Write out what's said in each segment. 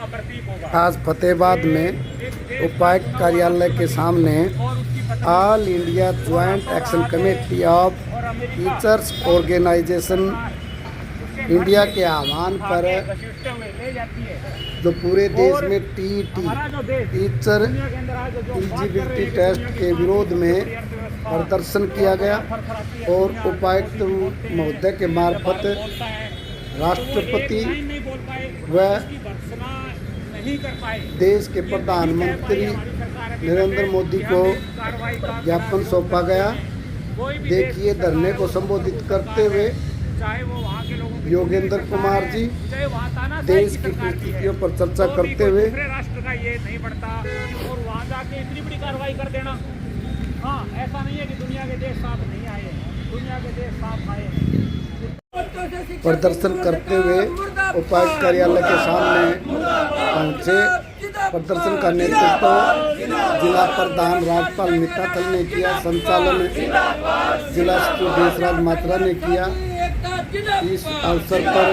आज फतेहाबाद में उपायुक्त कार्यालय के सामने all India joint action committee of teachers organisation India के आह्वान पर जो पूरे देश में टीचर एलिजिबिलिटी टेस्ट के विरोध में प्रदर्शन किया गया और उपायुक्त महोदय के मार्फत राष्ट्रपति व देश के प्रधानमंत्री नरेंद्र मोदी को ज्ञापन सौंपा गया। देखिए, धरने को संबोधित करते हुए योगेंद्र कुमार जी देश की परिस्थितियों पर चर्चा करते हुए राष्ट्र का ये नहीं बढ़ता और वहाँ जाके इतनी बड़ी कार्रवाई कर देना। हाँ, ऐसा नहीं है कि दुनिया के देश साथ नहीं आए, दुनिया के देश साथ आए। प्रदर्शन करते हुए उपायुक्त कार्यालय के सामने पहुंचे। प्रदर्शन का नेतृत्व जिला प्रधान राजपाल मित्ताथल ने किया। संचालन जिला सचिव देशराज मात्रा ने किया। इस अवसर पर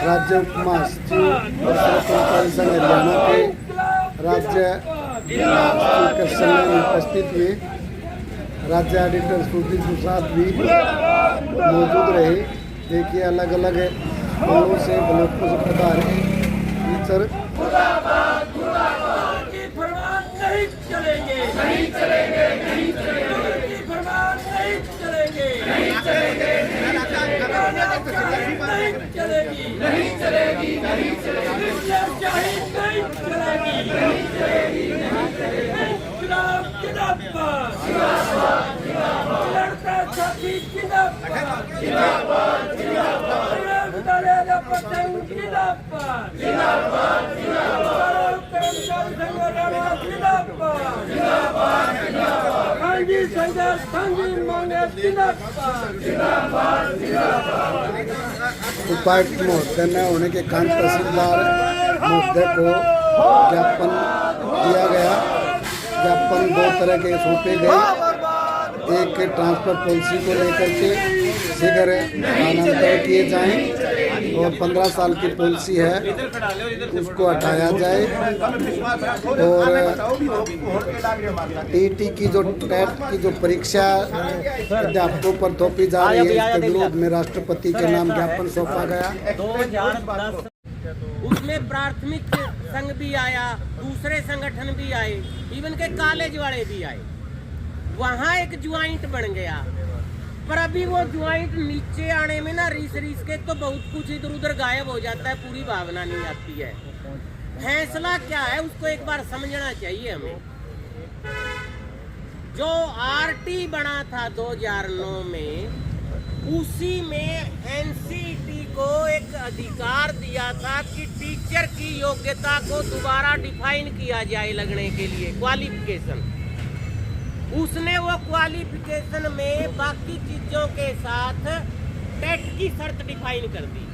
राज्य उपमहासचिव और सहकारी संघ हरियाणा के राज्य कृष्ण उपस्थित हुए। राज्य ऑडिटर सुधीर प्रसाद भी मौजूद रहे। देखिए, अलग अलग स्कूलों से ब्लॉकों से पधारे टीचर उपायुक्त महोदय ने होने के कारण तहसीलदार महोदय को ज्ञापन दिया गया। ज्ञापन दो तरह के सौंपे गए। एक ट्रांसफर पॉलिसी को लेकर के शीघ्र स्थानांतरण किए जाएं और 15 साल की पॉलिसी है उसको हटाया जाए और टीटी की जो टेट की जो परीक्षा अध्यापकों पर थोपी जा रही है, इसके विरोध में राष्ट्रपति के नाम ज्ञापन सौंपा गया। 2010 उसमें प्राथमिक संघ भी आया, दूसरे संगठन भी आए, इवन के कॉलेज वाले भी आए। वहाँ एक ज्वाइंट बन गया, पर अभी वो ज्वाइंट नीचे आने में ना रीस के तो बहुत कुछ इधर उधर गायब हो जाता है, पूरी भावना नहीं आती है। फैसला क्या है उसको एक बार समझना चाहिए हमें। जो आरटी बना था 2009 में, उसी में एनसीटी को एक अधिकार दिया था कि टीचर की योग्यता को दोबारा डिफाइन किया जाए लगने के लिए, क्वालिफिकेशन। उसने वो क्वालिफिकेशन में बाकी चीजों के साथ टेट की शर्त डिफाइन कर दी।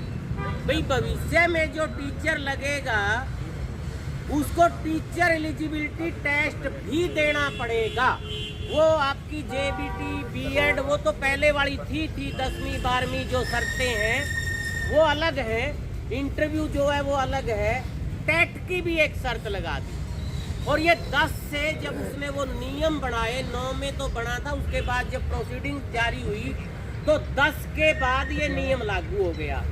भाई, भविष्य में जो टीचर लगेगा उसको टीचर एलिजिबिलिटी टेस्ट भी देना पड़ेगा। वो आपकी जेबीटी, बीएड, वो तो पहले वाली थी 10वीं 12वीं जो शर्तें हैं वो अलग है, इंटरव्यू जो है वो अलग है। टेट की भी एक शर्त लगा दी और ये 10 से जब उसने वो नियम बनाए, 9 में तो बना था, उसके बाद जब प्रोसीडिंग जारी हुई तो 10 के बाद ये नियम लागू हो गया।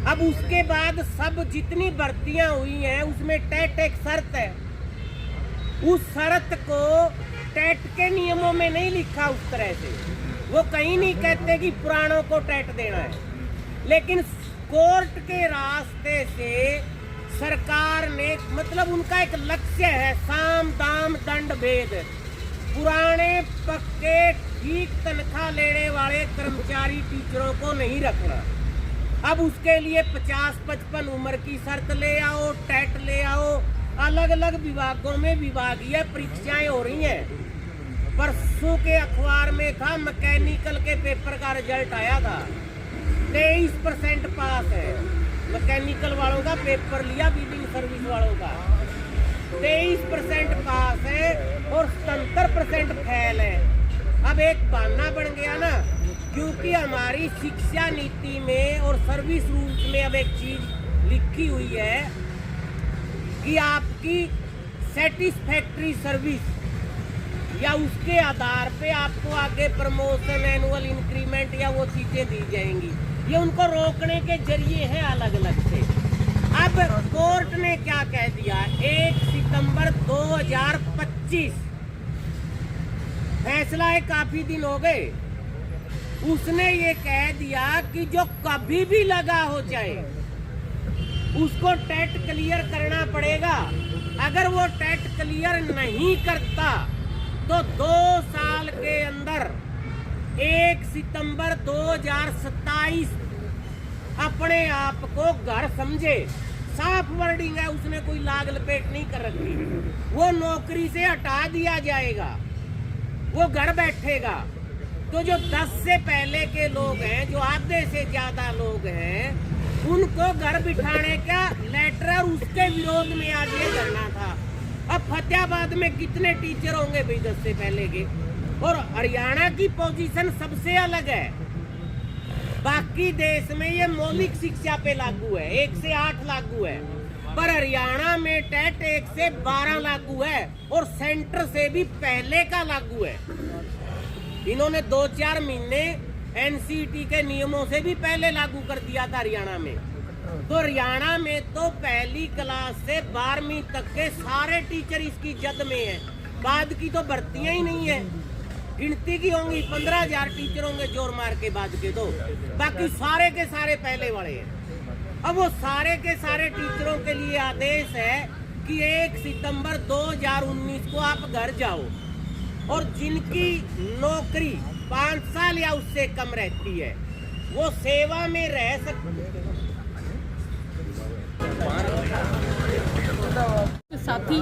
अब उसके बाद सब जितनी भर्तियां हुई हैं उसमें टेट एक शर्त है। उस शर्त को टेट के नियमों में नहीं लिखा उस तरह से, वो कहीं नहीं कहते कि पुराणों को टेट देना है, लेकिन कोर्ट के रास्ते से सरकार ने, मतलब उनका एक लक्ष्य है, साम दाम दंड भेद। पुराने पक्के ठीक तनख्वाह लेने वाले कर्मचारी टीचरों को नहीं रखना। अब उसके लिए 50-55 उम्र की शर्त ले आओ, टेट ले आओ। अलग अलग विभागों में विभागीय परीक्षाएं हो रही हैं। परसों के अखबार में था, मैकेनिकल के पेपर का रिजल्ट आया था, 23% पास है। मैकेनिकल वालों का पेपर लिया, बिल्डिंग सर्विस वालों का 23% पास है और 77% फेल है। अब एक बहाना बन गया ना, क्योंकि हमारी शिक्षा नीति में और सर्विस रूल्स में अब एक चीज लिखी हुई है कि आपकी सेटिस्फैक्ट्री सर्विस या उसके आधार पे आपको आगे प्रमोशन, एनुअल इंक्रीमेंट या वो चीजें दी जाएंगी। ये उनको रोकने के जरिए है अलग अलग से। अब कोर्ट ने क्या कह दिया, 1 सितंबर 2025 फैसला है, काफी दिन हो गए। उसने ये कह दिया कि जो कभी भी लगा हो चाहे उसको टेट क्लियर करना पड़ेगा। अगर वो टेट क्लियर नहीं करता तो 2 साल के अंदर 1 सितंबर 2027 अपने आप को घर समझे। साफ वर्डिंग है, उसने कोई लाग लपेट नहीं कर रखी। वो नौकरी से हटा दिया जाएगा, वो घर बैठेगा। तो जो 10 से पहले के लोग हैं, जो आधे से ज्यादा लोग हैं, उनको घर बिठाने का लेटर और उसके विरोध में आज ये धरना था। अब फतेहाबाद में कितने टीचर होंगे भाई 10 से पहले के? और हरियाणा की पोजीशन सबसे अलग है। बाकी देश में ये मौलिक शिक्षा पे लागू है, 1 से 8 लागू है, पर हरियाणा में टेट 1 से 12 लागू है और सेंटर से भी पहले का लागू है। इन्होंने 2-4 महीने एनसीटी के नियमों से भी पहले लागू कर दिया था हरियाणा में। तो हरियाणा में तो पहली क्लास से 12वीं तक के सारे टीचर इसकी जद में है। बाद की तो भर्तियां ही नहीं है, गिनती की होंगी 15,000 टीचर होंगे जोर मार के बाद के। तो बाकी सारे के सारे पहले वाले हैं। अब वो सारे के सारे टीचरों के लिए आदेश है कि 1 सितंबर 2019 को आप घर जाओ, और जिनकी नौकरी 5 साल या उससे कम रहती है वो सेवा में रह सकते। साथी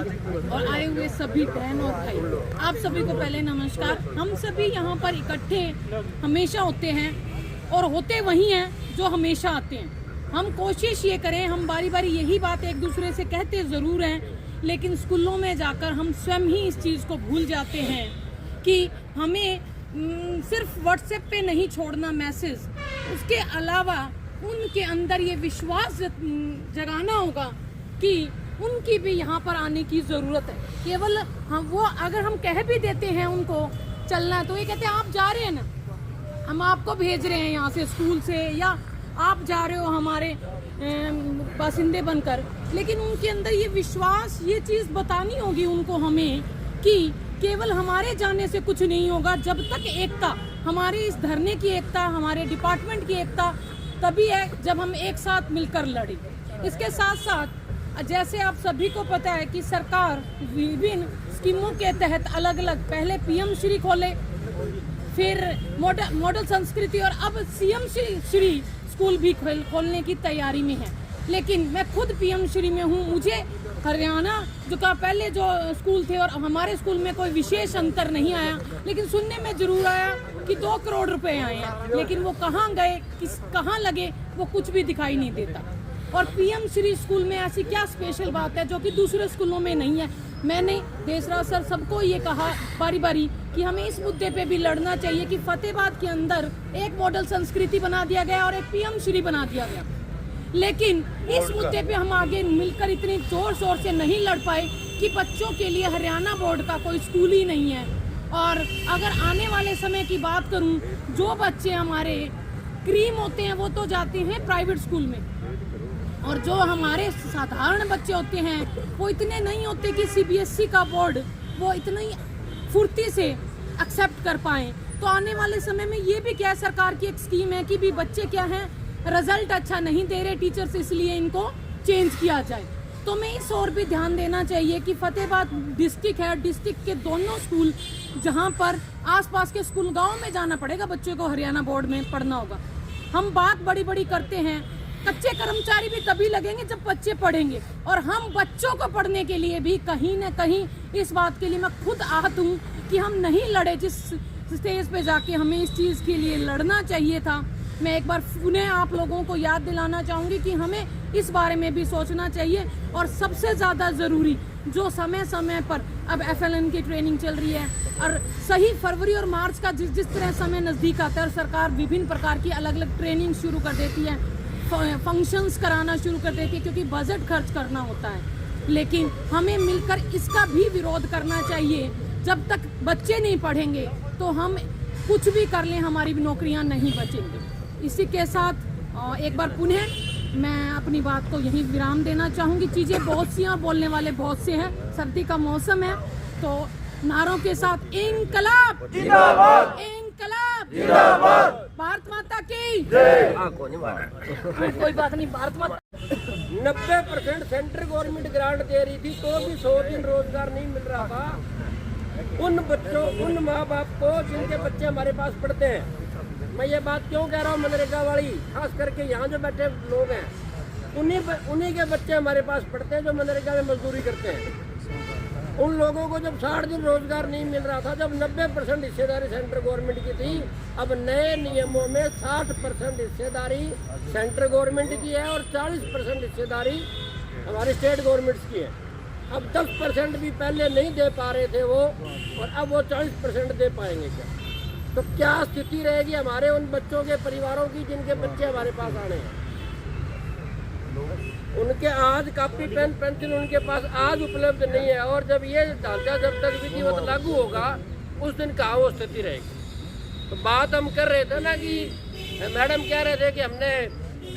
और आए हुए सभी बहन और भाई, आप सभी को पहले नमस्कार। हम सभी यहाँ पर इकट्ठे हमेशा होते हैं और होते वही हैं जो हमेशा आते हैं। हम कोशिश ये करें, हम बारी बारी यही बात एक दूसरे से कहते ज़रूर हैं, लेकिन स्कूलों में जाकर हम स्वयं ही इस चीज़ को भूल जाते हैं कि हमें सिर्फ व्हाट्सएप पे नहीं छोड़ना मैसेज, उसके अलावा उनके अंदर ये विश्वास जगाना होगा कि उनकी भी यहाँ पर आने की ज़रूरत है। केवल हम वो अगर हम कह भी देते हैं उनको चलना है तो ये कहते हैं आप जा रहे हैं ना, हम आपको भेज रहे हैं यहाँ से स्कूल से, या आप जा रहे हो हमारे बासिंदे बनकर। लेकिन उनके अंदर ये विश्वास, ये चीज़ बतानी होगी उनको हमें कि केवल हमारे जाने से कुछ नहीं होगा। जब तक एकता, हमारी इस धरने की एकता, हमारे डिपार्टमेंट की एकता तभी है जब हम एक साथ मिलकर लड़ें। इसके साथ साथ जैसे आप सभी को पता है कि सरकार विभिन्न स्कीमों के तहत अलग अलग, पहले पीएम श्री खोले, फिर मॉडल संस्कृति, और अब सीएम श्री स्कूल भी खोलने की तैयारी में है। लेकिन मैं खुद पीएम श्री में हूँ। मुझे हरियाणा जो का पहले जो स्कूल थे और हमारे स्कूल में कोई विशेष अंतर नहीं आया, लेकिन सुनने में जरूर आया कि 2 करोड़ रुपए आए हैं, लेकिन वो कहाँ गए, कहाँ लगे, वो कुछ भी दिखाई नहीं देता। और पीएम श्री स्कूल में ऐसी क्या स्पेशल बात है जो कि दूसरे स्कूलों में नहीं है? मैंने देसराज सर सबको ये कहा बारी बारी कि हमें इस मुद्दे पे भी लड़ना चाहिए कि फतेहाबाद के अंदर एक मॉडल संस्कृति बना दिया गया और एक पीएम श्री बना दिया गया, लेकिन इस मुद्दे पे हम आगे मिलकर इतनी जोर शोर से नहीं लड़ पाए कि बच्चों के लिए हरियाणा बोर्ड का कोई स्कूल ही नहीं है। और अगर आने वाले समय की बात करूं, जो बच्चे हमारे क्रीम होते हैं वो तो जाते हैं प्राइवेट स्कूल में, और जो हमारे साधारण बच्चे होते हैं वो इतने नहीं होते कि सीबीएसई का बोर्ड वो इतनी फुर्ती से एक्सेप्ट कर पाएँ। तो आने वाले समय में ये भी क्या है, सरकार की एक स्कीम है कि भी बच्चे क्या हैं, रिजल्ट अच्छा नहीं दे रहे टीचर्स, इसलिए इनको चेंज किया जाए। तो मैं इस ओर भी ध्यान देना चाहिए कि फतेहाबाद डिस्ट्रिक्ट है, डिस्ट्रिक्ट के दोनों स्कूल, जहां पर आसपास के स्कूल, गांव में जाना पड़ेगा बच्चों को, हरियाणा बोर्ड में पढ़ना होगा। हम बात बड़ी बड़ी करते हैं, कच्चे कर्मचारी भी तभी लगेंगे जब बच्चे पढ़ेंगे, और हम बच्चों को पढ़ने के लिए भी कहीं ना कहीं इस बात के लिए मैं खुद आहत हूँ कि हम नहीं लड़े जिस स्टेज पे जाके हमें इस चीज़ के लिए लड़ना चाहिए था। मैं एक बार पुनः आप लोगों को याद दिलाना चाहूँगी कि हमें इस बारे में भी सोचना चाहिए। और सबसे ज़्यादा ज़रूरी, जो समय समय पर अब FLN की ट्रेनिंग चल रही है, और सही फरवरी और मार्च का जिस तरह समय नज़दीक आता है और सरकार विभिन्न प्रकार की अलग अलग ट्रेनिंग शुरू कर देती है, फंक्शंस कराना शुरू कर देती है, क्योंकि बजट खर्च करना होता है। लेकिन हमें मिलकर इसका भी विरोध करना चाहिए। जब तक बच्चे नहीं पढ़ेंगे तो हम कुछ भी कर लें, हमारी नौकरियां नहीं बचेंगी। इसी के साथ एक बार पुनः मैं अपनी बात को यहीं विराम देना चाहूँगी। चीज़ें बहुत सी हैं, बोलने वाले बहुत से हैं, सर्दी का मौसम है, तो नारों के साथ इंकलाब जिंदाबाद, इंकलाब जिंदाबाद, भारत माता की जय। कोई बात नहीं, भारत माता 90% सेंट्रल गवर्नमेंट ग्रांट दे रही थी, तो भी 100 दिन रोजगार नहीं मिल रहा था उन बच्चों, उन माँ बाप को जिनके बच्चे हमारे पास पढ़ते हैं। मैं ये बात क्यों कह रहा हूँ, मनरेगा वाली, खास करके यहाँ जो बैठे लोग हैं, उन्हीं के बच्चे हमारे पास पढ़ते हैं जो मनरेगा में मजदूरी करते हैं। उन लोगों को जब 60 दिन रोजगार नहीं मिल रहा था, जब 90% हिस्सेदारी सेंट्रल गवर्नमेंट की थी, अब नए नियमों में 60% हिस्सेदारी सेंट्रल गवर्नमेंट की है और 40% हिस्सेदारी हमारी स्टेट गवर्नमेंट्स की है। अब 10% भी पहले नहीं दे पा रहे थे वो, और अब वो 40% दे पाएंगे क्या? तो क्या स्थिति रहेगी हमारे उन बच्चों के परिवारों की जिनके बच्चे हमारे पास आने हैं? उनके आज कापी पेन पेंसिल उनके पास आज उपलब्ध नहीं है, और जब ये ढांचा जब तक विधिवत लागू होगा उस दिन कहाँ वो स्थिति रहेगी। तो बात हम कर रहे थे ना कि मैडम कह रहे थे कि हमने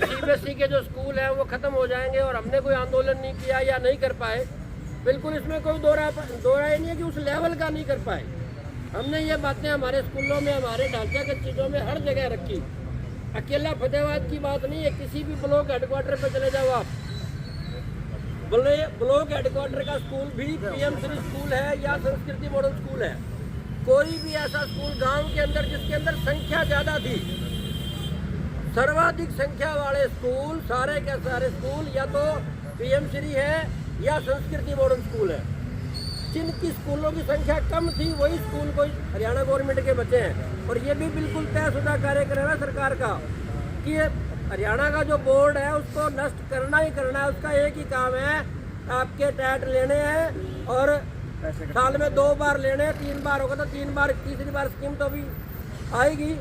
CBSE के जो स्कूल हैं वो ख़त्म हो जाएंगे और हमने कोई आंदोलन नहीं किया या नहीं कर पाए। बिल्कुल इसमें कोई दो राय नहीं है कि उस लेवल का नहीं कर पाए। हमने ये बातें हमारे स्कूलों में, हमारे ढांचागत चीज़ों में हर जगह रखी। अकेला फतेहाबाद की बात नहीं है, किसी भी ब्लॉक हेडक्वार्टर पे चले जाओ आप, ब्लॉक हेडक्वार्टर का स्कूल भी PM श्री स्कूल है या संस्कृति मॉडल स्कूल है। कोई भी ऐसा स्कूल गांव के अंदर जिसके अंदर संख्या ज़्यादा थी, सर्वाधिक संख्या वाले स्कूल, सारे के सारे स्कूल या तो PM श्री है या संस्कृति मॉडल स्कूल है। जिनकी स्कूलों की संख्या कम थी वही स्कूल कोई हरियाणा गवर्नमेंट के बचे हैं। और ये भी बिल्कुल तयशुदा कार्यक्रम है सरकार का कि हरियाणा का जो बोर्ड है उसको नष्ट करना ही करना है। उसका एक ही काम है, आपके टैट लेने हैं और साल में 2 बार लेने हैं, 3 बार होगा तो 3 बार, तीसरी बार स्कीम तो अभी आएगी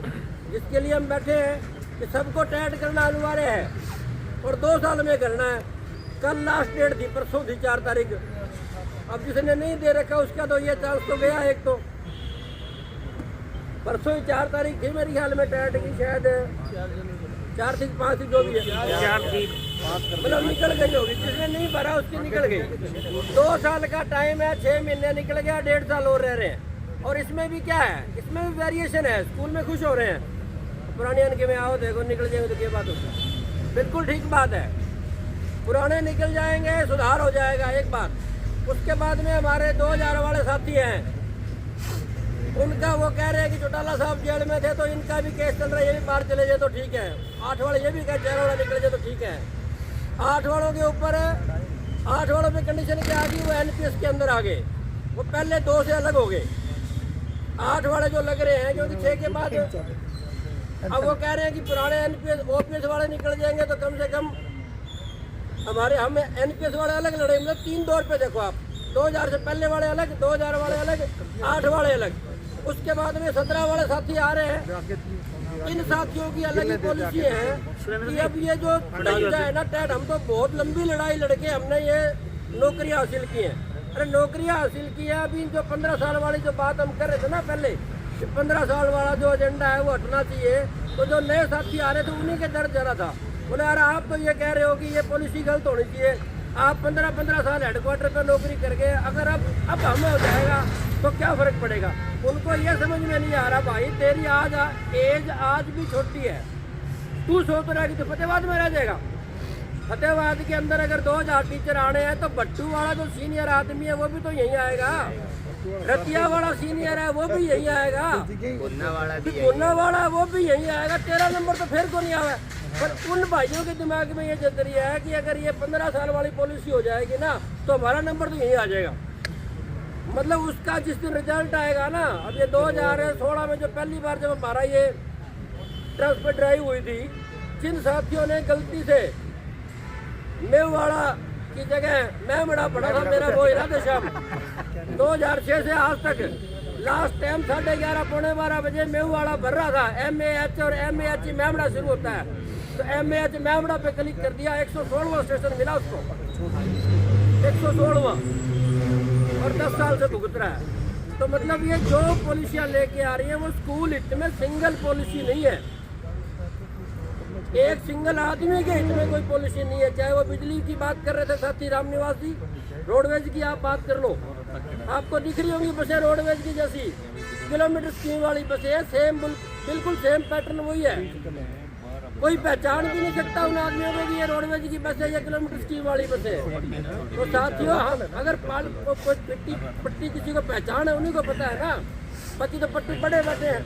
जिसके लिए हम बैठे हैं कि सबको टैट करना अनिवार्य है और 2 साल में करना है। कल लास्ट डेट थी, परसों थी 4 तारीख। अब जिसने नहीं दे रखा उसका तो ये चांस तो गया। एक तो परसों ही 4 तारीख थी मेरे ख्याल में टैट की, शायद 4 थी 5 थी, जो भी है 4 थी, मतलब निकल गई होगी। जिसने नहीं भरा उसकी निकल गई। 2 साल का टाइम है, 6 महीने निकल गया, 1.5 साल और रह रहे हैं। और इसमें भी क्या है, इसमें भी वेरिएशन है। स्कूल में खुश हो रहे हैं, पुराने अनके में आओ देखो निकल जाएंगे तो क्या बात होगी। बिल्कुल ठीक बात है, पुराने निकल जाएंगे, सुधार हो जाएगा एक बात। उसके बाद में हमारे 2000 वाले साथी हैं, उनका वो कह रहे हैं कि चौटाला साहब जेल में थे तो इनका भी केस चल रहा है, ये भी बाहर चले जाए तो ठीक है। 8 वाले ये भी कह, 4 वाला निकल जाए तो ठीक है। 8 वालों के ऊपर 8 वालों पे कंडीशन क्या आ गई, वो NPS के अंदर आ गए, वो पहले 2 से अलग हो गए। 8 वाले जो लग रहे हैं क्योंकि 6 के बाद अब वो कह रहे हैं कि पुराने NPS OPS वाले निकल जाएंगे तो कम से कम हम NPS वाले अलग लड़े। मतलब 3 दौर पे देखो आप, 2000 से पहले वाले अलग, 2000 वाले अलग, 8 वाले अलग। उसके बाद में 17 वाले साथी आ रहे हैं। इन साथियों की अलग ही पॉलिसी है कि अब ये जो ढांचा है ना टैट, हम तो बहुत लंबी लड़ाई लड़के हमने ये नौकरियां हासिल की हैं। अरे नौकरियां हासिल की है, अभी जो 15 साल वाली जो बात हम कर रहे थे ना पहले, 15 साल वाला जो एजेंडा है वो हटना चाहिए। तो जो नए साथी आ रहे थे उन्हीं के दर्द जरा था। बोले यार आप तो ये कह रहे हो कि ये पॉलिसी गलत होनी चाहिए, आप 15-15 साल हेडक्वार्टर पर नौकरी करके अगर अब हमें हो जाएगा तो क्या फ़र्क पड़ेगा। उनको ये समझ में नहीं आ रहा, भाई तेरी एज आज भी छोटी है, तू सोच रहा है कि तो फतेहाबाद में रह जाएगा। फतेहाबाद के अंदर अगर 2000 टीचर आने हैं तो भट्टू वाला जो सीनियर आदमी है वो भी तो यहीं आएगा, रतिया वाला सीनियर है वो भी यहीं आएगा, कोना वाला वो भी यहीं आएगा। 13 नंबर तो फिर को नहीं आया। पर उन भाइयों के दिमाग में ये जरिया है कि अगर ये 15 साल वाली पॉलिसी हो जाएगी ना तो हमारा नंबर तो यहीं आ जाएगा। मतलब उसका जिस दिन रिजल्ट आएगा ना, अब ये 2016 में जो पहली बार जब हमारा ये ट्रांसफर ड्राइव हुई थी, जिन साथियों ने गलती से मेवाड़ा की जगह मैमड़ा पड़ा था, मेरा वो इरादा शाम 2006 से आज तक लास्ट टाइम 11:30 पौने 12 बजे मेवाड़ा भर रहा था। MAH और MAH मैमड़ा शुरू होता है। तो MAH मैमड़ा पे क्लिक कर दिया, 116वां स्टेशन मिला उसको, 116वां, और 10 साल से भुगत रहा है। तो मतलब ये जो पॉलिसियाँ लेके आ रही है वो स्कूल हित में सिंगल पॉलिसी नहीं है, एक सिंगल आदमी के हित में कोई पॉलिसी नहीं है। चाहे वो बिजली की बात कर रहे थे साथी रामनिवास जी, रोडवेज की आप बात कर लो, आपको दिख रही होंगी बसें रोडवेज की जैसी, किलोमीटर स्कीम वाली बसें हैं, सेम बिल्कुल सेम पैटर्न वही है। कोई पहचान भी नहीं सकता उन आदमियों को कि ये रोडवेज की बस है या किलोमीटर स्कीम वाली बस है। तो साथियों, हम अगर कोई पट्टी किसी को पहचान है उन्हीं को पता है ना, बाकी तो पट्टी पड़े बैठे हैं।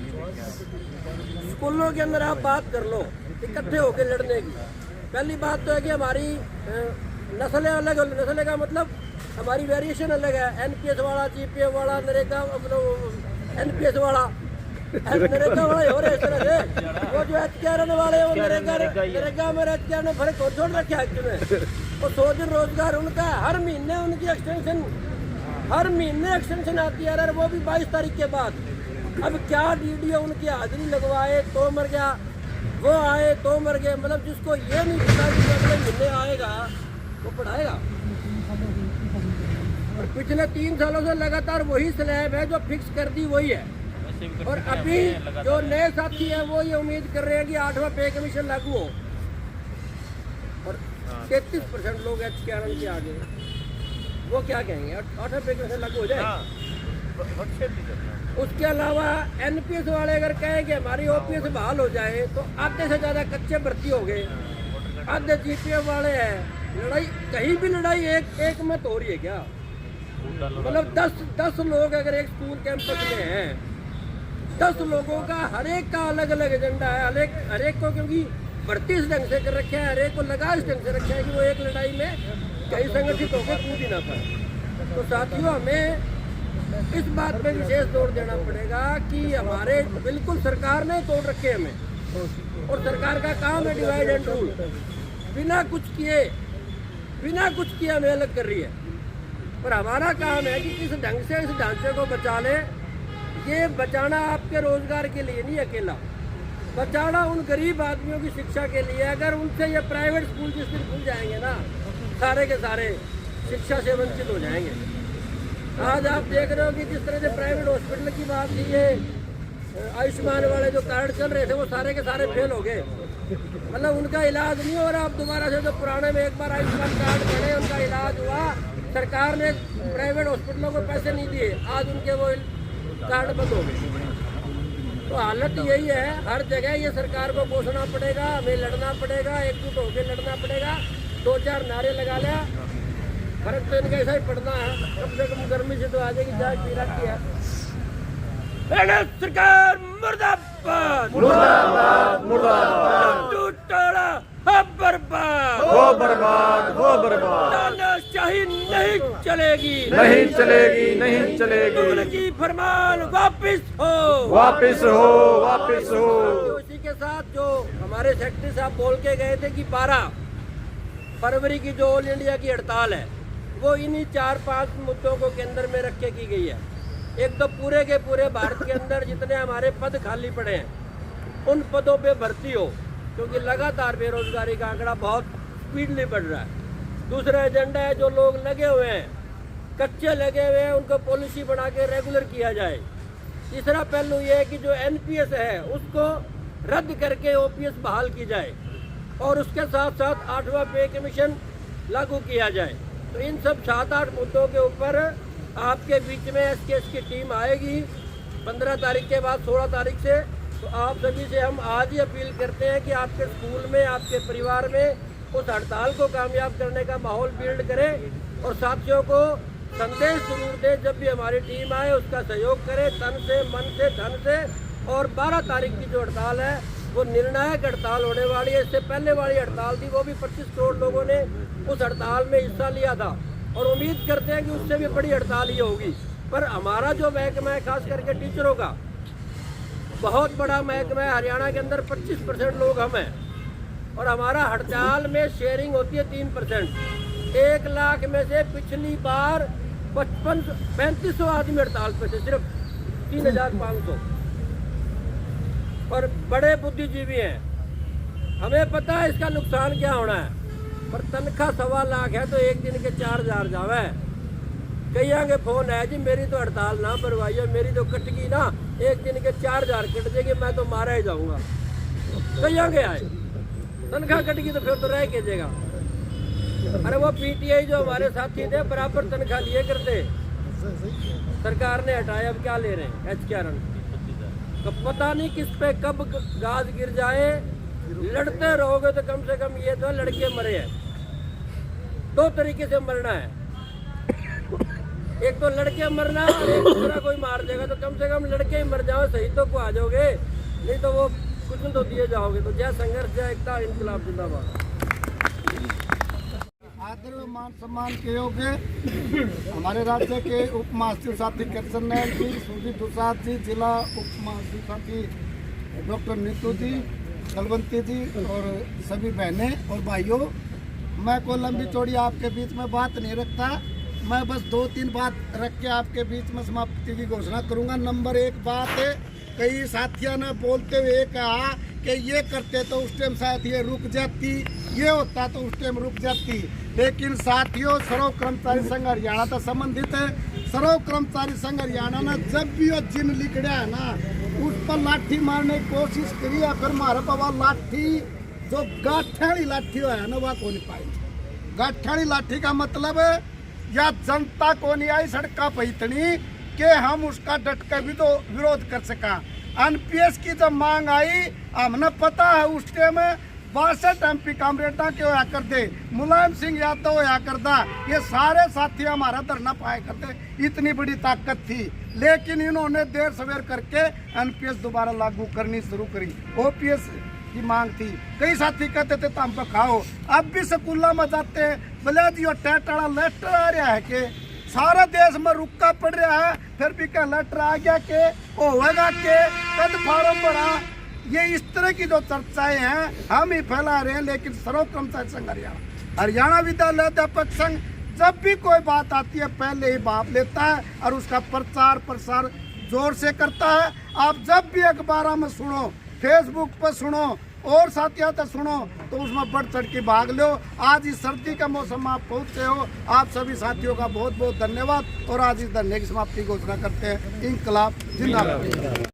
स्कूलों के अंदर आप बात कर लो इकट्ठे होकर लड़ने की। पहली बात तो है कि हमारी नस्लें अलग, नस्लें का मतलब हमारी वेरिएशन अलग है, NPS वाला, GPF वाला, नरेगा NPS वाला, नरेगा वाला हो रहे इस तरह से। वो जो HKRN वाले वो नरेगा में HKRN ने फर्क छोड़ रखे है में। वो 100 दिन रोजगार उनका, हर महीने उनकी एक्सटेंशन, हर महीने एक्सटेंशन आती है, वो भी 22 तारीख के बाद। अब क्या DDO उनकी हाजिरी लगवाए तो मर गया, वो आए तो मर गए। मतलब जिसको ये नहीं पता कि अगले महीने आएगा वो पढ़ाएगा। और पिछले 3 सालों से लगातार वही स्लैब है जो फिक्स कर दी वही है। और अभी जो नए साथी हैं वो ये उम्मीद कर रहे हैं कि 8वां पे कमीशन लागू हो, और 33% लोग HKRN के आगे, वो क्या कहेंगे 8वां पे कमीशन लागू हो जाए। उसके अलावा NPS वाले अगर कहें कि हमारी OPS बहाल हो जाए तो आधे से ज़्यादा कच्चे भर्ती हो गए, आधे GPF वाले हैं। लड़ाई कहीं भी लड़ाई एक मत हो रही है क्या? मतलब 10 लोग अगर एक स्कूल कैंपस में हैं, 10 लोगों का हर एक का अलग अलग एजेंडा है, हर एक को, क्योंकि भर्ती इस ढंग से कर रखा है, हर एक को लगा इस ढंग से रखा है कि वो एक लड़ाई में कई संगठित होकर कूद ही ना पाए। तो साथियों, हमें इस बात पे विशेष जोर देना पड़ेगा कि हमारे बिल्कुल सरकार ने तोड़ रखे हमें, और सरकार का काम है डिवाइड एंड रूल। बिना कुछ किए हमें अलग कर रही है, पर हमारा काम है कि किस ढंग से इस ढांचे को बचा ले। ये बचाना आपके रोजगार के लिए नहीं अकेला, बचाना उन गरीब आदमियों की शिक्षा के लिए। अगर उनसे ये प्राइवेट स्कूल जिस दिन खुल जाएंगे ना, सारे के सारे शिक्षा से वंचित हो जाएंगे। आज आप देख रहे हो कि जिस तरह से प्राइवेट हॉस्पिटल की बात थी, ये आयुष्मान वाले जो कार्ड चल रहे थे वो सारे के सारे फेल हो गए। मतलब उनका इलाज नहीं हो रहा। अब दोबारा से जो पुराने में एक बार आयुष्मान कार्ड बने, उनका इलाज हुआ, सरकार ने प्राइवेट हॉस्पिटलों को पैसे नहीं दिए, आज उनके वो कार्ड बंद हो गए। तो हालत यही है, हर जगह ये सरकार को कोसना पड़ेगा, हमें लड़ना पड़ेगा, एकजुट होकर लड़ना पड़ेगा। 2-4 नारे लगा लिया, फर्क तो इनका ऐसा ही पड़ना है। कम से कम गर्मी से तो आ जाएगी, चाय पी रखी है। सरकार मुर्दाबाद, मुर्दाबाद, मुर्दाबाद, बर्बाद, तानाशाही नहीं चलेगी, नहीं चलेगी, नहीं चलेगी। उनकी फरमान वापिस हो, वापिस हो, वापिस हो। इसी के साथ जो हमारे सेक्रेटरी साहब बोल के गए थे कि 12 फरवरी की जो ऑल इंडिया की हड़ताल है वो इन्हीं 4-5 मुद्दों को केंद्र में रख के की गई है। एक तो पूरे के पूरे भारत के अंदर जितने हमारे पद खाली पड़े हैं उन पदों पे भर्ती हो, क्योंकि लगातार बेरोजगारी का आंकड़ा बहुत स्पीडली बढ़ रहा है। दूसरा एजेंडा है जो लोग लगे हुए हैं, कच्चे लगे हुए हैं, उनको पॉलिसी बना के रेगुलर किया जाए। तीसरा पहलू ये है कि जो NPS है उसको रद्द करके OPS बहाल की जाए, और उसके साथ साथ 8वां पे कमीशन लागू किया जाए। तो इन सब 7-8 मुद्दों के ऊपर आपके बीच में SKS की टीम आएगी 15 तारीख के बाद 16 तारीख से। तो आप सभी से हम आज ही अपील करते हैं कि आपके स्कूल में, आपके परिवार में उस हड़ताल को कामयाब करने का माहौल बिल्ड करें, और साथियों को संदेश जरूर दें जब भी हमारी टीम आए उसका सहयोग करें, तन से, मन से, धन से। और 12 तारीख की जो हड़ताल है वो निर्णायक हड़ताल होने वाली है। इससे पहले वाली हड़ताल थी वो भी 25 करोड़ लोगों ने उस हड़ताल में हिस्सा लिया था, और उम्मीद करते हैं कि उससे भी बड़ी हड़ताल ये होगी। पर हमारा जो महकमा है, खास करके टीचरों का बहुत बड़ा महकमा है, हरियाणा के अंदर 25% लोग हम हैं, और हमारा हड़ताल में शेयरिंग होती है 3%। 1 लाख में से पिछली बार 3500 आदमी हड़ताल पे थे, सिर्फ 3500। और बड़े बुद्धिजीवी हैं, हमें पता है इसका नुकसान क्या होना है, पर तनख्वाह 1.25 लाख है तो एक दिन के 4000 जावे। कई आगे फोन है जी मेरी तो हड़ताल ना भरवाइए, मेरी तो कटगी ना, एक दिन के 4000 कट जाएगी, मैं तो मारा ही जाऊंगा। कई आगे आए तनख्वाह कटगी तो फिर तो रह के जाएगा। अरे वो पीटीआई जो हमारे साथी थे बराबर तनख्वाह लिए करते, सरकार ने हटाया, अब क्या ले रहे हैं एच के तो पता नहीं किस पे कब गाज गिर जाए। लड़ते रहोगे तो कम से कम ये तो लड़के मरे हैं। 2 तरीके से मरना है, एक तो लड़के मरना और एक दूसरा कोई मार देगा, तो कम से कम लड़के ही मर जाओ, शहीदों को आ जाओगे, नहीं तो वो कुछ तो दिए जाओगे। तो जय संघर्ष, जय एकता, इनकलाब जिंदाबाद। आदर व मान सम्मान के योग्य हमारे राज्य के उप महासचिव साथी कृष्ण नैन जी, सुजीत दुसाद जी, जिला उप महासचिव साथी डॉक्टर नीतू जी, कलवंती जी और सभी बहनें और भाइयों, मैं कोई लंबी चौड़ी आपके बीच में बात नहीं रखता। मैं बस 2-3 बात रख के आपके बीच में समाप्ति की घोषणा करूंगा। नंबर 1 बात है, कई साथियों ने बोलते हुए कहा कि ये करते तो उस टाइम शायद ये रुक जाती, ये होता तो उस टाइम रुक जाती। लेकिन साथियों, सर्व कर्मचारी संघ हरियाणा तो संबंधित है। सर्व कर्मचारी संघ हरियाणा ने जब भी वो जिन लिखड़ा है ना, उस पर लाठी मारने की कोशिश करी है, फिर मारे पावा लाठी जो गाठाड़ी लाठी है ना, वह को नहीं पाई। गाठाड़ी लाठी का मतलब है या जनता को नहीं आई सड़का पे इतनी कि हम उसका डट कर भी तो विरोध कर सका। एनपीएस की जब मांग आई, हमने पता है उस टाइम 62 MP कामरेडा के होया करते, मुलायम सिंह यादव होया करता, ये सारे साथी हमारा धरना पाया करते, इतनी बड़ी ताकत थी। लेकिन इन्होंने देर सवेर करके एनपीएस दोबारा लागू करनी शुरू करी। ओपीएस की मांग थी, कई साथी कहते थे तो हम पे खाओ। अब भी स्कूलों में जाते हैं, बोले जी वो टेटाड़ा लेटर आ रहा है कि सारे देश में रुका पड़ रहा है, फिर भी क्या लेटर आ गया के होगा के कद फार्म भरा। ये इस तरह की जो चर्चाएं हैं हम ही फैला रहे हैं। लेकिन सर्व कर्मचारी संघ हरियाणा विद्यालय अध्यापक संघ जब भी कोई बात आती है पहले ही भाप लेता है और उसका प्रचार प्रसार जोर से करता है। आप जब भी अखबारों में सुनो, फेसबुक पर सुनो और साथियों तक सुनो, तो उसमें बढ़ चढ़ के भाग लो। आज इस सर्दी का मौसम आप पहुंचे हो, आप सभी साथियों का बहुत बहुत धन्यवाद। और आज इस धरने की समाप्ति घोषणा करते हैं। इनकलाब जिंदाबाद।